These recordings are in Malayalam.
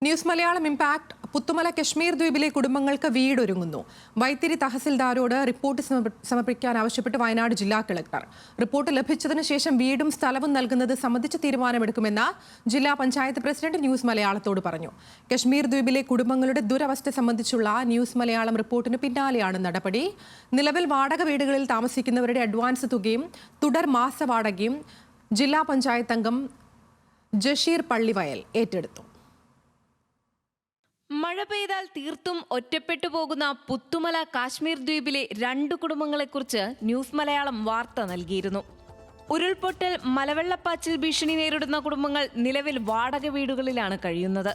ന്യൂസ് മലയാളം ഇംപാക്ട് പുത്തുമല കശ്മീർ ദ്വീപിലെ കുടുംബങ്ങൾക്ക് വീടൊരുങ്ങുന്നു. വൈത്തിരി തഹസിൽദാരോട് റിപ്പോർട്ട് സമർപ്പിക്കാൻ ആവശ്യപ്പെട്ട് വയനാട് ജില്ലാ കളക്ടർ. റിപ്പോർട്ട് ലഭിച്ചതിനു ശേഷം വീടും സ്ഥലവും നൽകുന്നത് സംബന്ധിച്ച് തീരുമാനമെടുക്കുമെന്ന് ജില്ലാ പഞ്ചായത്ത് പ്രസിഡന്റ് ന്യൂസ് മലയാളത്തോട് പറഞ്ഞു. കശ്മീർ ദ്വീപിലെ കുടുംബങ്ങളുടെ ദുരവസ്ഥ സംബന്ധിച്ചുള്ള ന്യൂസ് മലയാളം റിപ്പോർട്ടിന് പിന്നാലെയാണ് നടപടി. നിലവിൽ വാടക വീടുകളിൽ താമസിക്കുന്നവരുടെ അഡ്വാൻസ് തുകയും തുടർ മാസ വാടകയും ജില്ലാ പഞ്ചായത്ത് അംഗം ജഷീർ പള്ളിവയൽ ഏറ്റെടുത്തു. മഴ പെയ്താൽ തീർത്തും ഒറ്റപ്പെട്ടു പോകുന്ന പുത്തുമല കാശ്മീർ ദ്വീപിലെ 2 കുടുംബങ്ങളെക്കുറിച്ച് ന്യൂസ് മലയാളം വാർത്ത നൽകിയിരുന്നു. ഉരുൾപൊട്ടൽ, മലവെള്ളപ്പാച്ചിൽ ഭീഷണി നേരിടുന്ന കുടുംബങ്ങൾ നിലവിൽ വാടക വീടുകളിലാണ് കഴിയുന്നത്.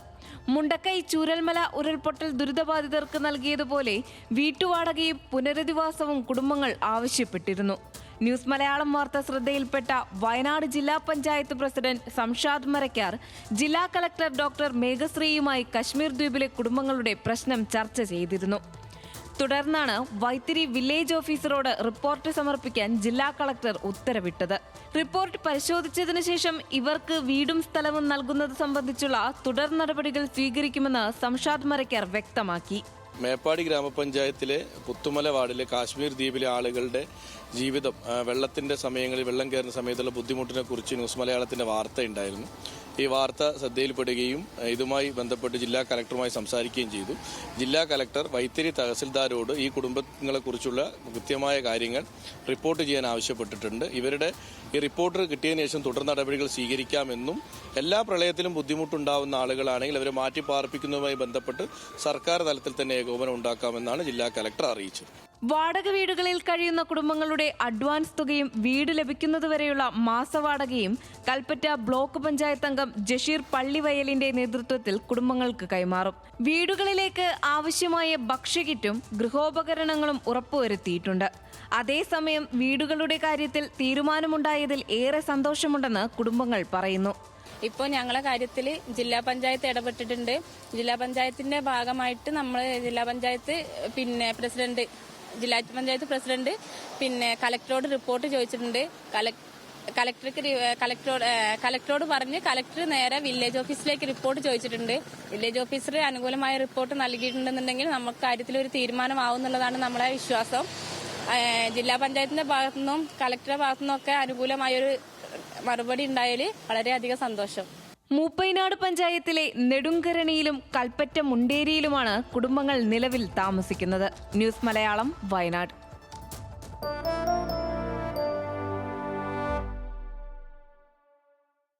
മുണ്ടക്കൈ ചൂരൽമല ഉരുൾപൊട്ടൽ ദുരിതബാധിതർക്ക് നൽകിയതുപോലെ വീട്ടുവാടകയും പുനരധിവാസവും കുടുംബങ്ങൾ ആവശ്യപ്പെട്ടിരുന്നു. ന്യൂസ് മലയാളം വാർത്ത ശ്രദ്ധയിൽപ്പെട്ട വയനാട് ജില്ലാ പഞ്ചായത്ത് പ്രസിഡന്റ് സംഷാദ് മരക്കാർ ജില്ലാ കളക്ടർ ഡോക്ടർ മേഘശ്രീയുമായി കശ്മീർ ദ്വീപിലെ കുടുംബങ്ങളുടെ പ്രശ്നം ചർച്ച ചെയ്തിരുന്നു. തുടർന്നാണ് വൈത്തിരി വില്ലേജ് ഓഫീസറോട് റിപ്പോർട്ട് സമർപ്പിക്കാൻ ജില്ലാ കളക്ടർ ഉത്തരവിട്ടത്. റിപ്പോർട്ട് പരിശോധിച്ചതിനു ശേഷം ഇവർക്ക് വീടും സ്ഥലവും നൽകുന്നത് സംബന്ധിച്ചുള്ള തുടർ നടപടികൾ സ്വീകരിക്കുമെന്ന് സംഷാദ് മരക്കാർ വ്യക്തമാക്കി. മേപ്പാടി ഗ്രാമപഞ്ചായത്തിലെ പുത്തുമല വാർഡിലെ കാശ്മീർ ദ്വീപിലെ ആളുകളുടെ ജീവിതം, വെള്ളത്തിന്റെ സമയങ്ങളിൽ വെള്ളം കയറുന്ന സമയത്തുള്ള ബുദ്ധിമുട്ടിനെ കുറിച്ച് ന്യൂസ് മലയാളത്തിന്റെ വാർത്ത ഉണ്ടായിരുന്നു. ഈ വാർത്ത ശ്രദ്ധയിൽപ്പെടുകയും ഇതുമായി ബന്ധപ്പെട്ട് ജില്ലാ കലക്ടറുമായി സംസാരിക്കുകയും ചെയ്തു. ജില്ലാ കലക്ടർ വൈത്തിരി തഹസിൽദാരോട് ഈ കുടുംബങ്ങളെക്കുറിച്ചുള്ള കൃത്യമായ കാര്യങ്ങൾ റിപ്പോർട്ട് ചെയ്യാൻ ആവശ്യപ്പെട്ടിട്ടുണ്ട്. ഇവരുടെ ഈ റിപ്പോർട്ട് കിട്ടിയതിനു ശേഷം തുടർ നടപടികൾ സ്വീകരിക്കാമെന്നും എല്ലാ പ്രളയത്തിലും ബുദ്ധിമുട്ടുണ്ടാവുന്ന ആളുകളാണെങ്കിൽ അവരെ മാറ്റിപ്പാർപ്പിക്കുന്നതുമായി ബന്ധപ്പെട്ട് സർക്കാർ തലത്തിൽ തന്നെ ഏകോപനം ഉണ്ടാക്കാമെന്നാണ് ജില്ലാ കലക്ടർ അറിയിച്ചത്. വാടക വീടുകളിൽ കഴിയുന്ന കുടുംബങ്ങളുടെ അഡ്വാൻസ് തുകയും വീട് ലഭിക്കുന്നതുവരെയുള്ള മാസവാടകയും കൽപ്പറ്റ ബ്ലോക്ക് പഞ്ചായത്ത് അംഗം ജഷീർ പള്ളിവയലിന്റെ നേതൃത്വത്തിൽ കുടുംബങ്ങൾക്ക് കൈമാറും. വീടുകളിലേക്ക് ആവശ്യമായ ഭക്ഷ്യകിറ്റും ഗൃഹോപകരണങ്ങളും ഉറപ്പുവരുത്തിയിട്ടുണ്ട്. അതേസമയം വീടുകളുടെ കാര്യത്തിൽ തീരുമാനമുണ്ടായതിൽ ഏറെ സന്തോഷമുണ്ടെന്ന് കുടുംബങ്ങൾ പറയുന്നു. ഇപ്പോൾ ഞങ്ങളെ കാര്യത്തിൽ ജില്ലാ പഞ്ചായത്ത് ഇടപെട്ടിട്ടുണ്ട്. ജില്ലാ പഞ്ചായത്തിന്റെ ഭാഗമായിട്ട് നമ്മൾ ജില്ലാ പഞ്ചായത്ത് ജില്ലാ പഞ്ചായത്ത് പ്രസിഡന്റ് കലക്ടറോട് റിപ്പോർട്ട് ചോദിച്ചിട്ടുണ്ട്. കലക്ടറോട് പറഞ്ഞ് കലക്ടർ നേരെ വില്ലേജ് ഓഫീസിലേക്ക് റിപ്പോർട്ട് ചോദിച്ചിട്ടുണ്ട്. വില്ലേജ് ഓഫീസർ അനുകൂലമായ റിപ്പോർട്ട് നൽകിയിട്ടുണ്ടെന്നുണ്ടെങ്കിൽ നമുക്ക് കാര്യത്തിൽ ഒരു തീരുമാനമാവുന്നുള്ളതാണ് നമ്മളെ വിശ്വാസം. ജില്ലാ പഞ്ചായത്തിന്റെ ഭാഗത്തുനിന്നും കലക്ടറുടെ ഭാഗത്തുനിന്നും ഒക്കെ അനുകൂലമായൊരു മറുപടി ഉണ്ടായാൽ വളരെയധികം സന്തോഷം. മൂപ്പൈനാട് പഞ്ചായത്തിലെ നെടുങ്കരണിയിലും കൽപ്പറ്റ മുണ്ടേരിയിലുമാണ് കുടുംബങ്ങൾ നിലവിൽ താമസിക്കുന്നത്. ന്യൂസ് മലയാളം, വയനാട്.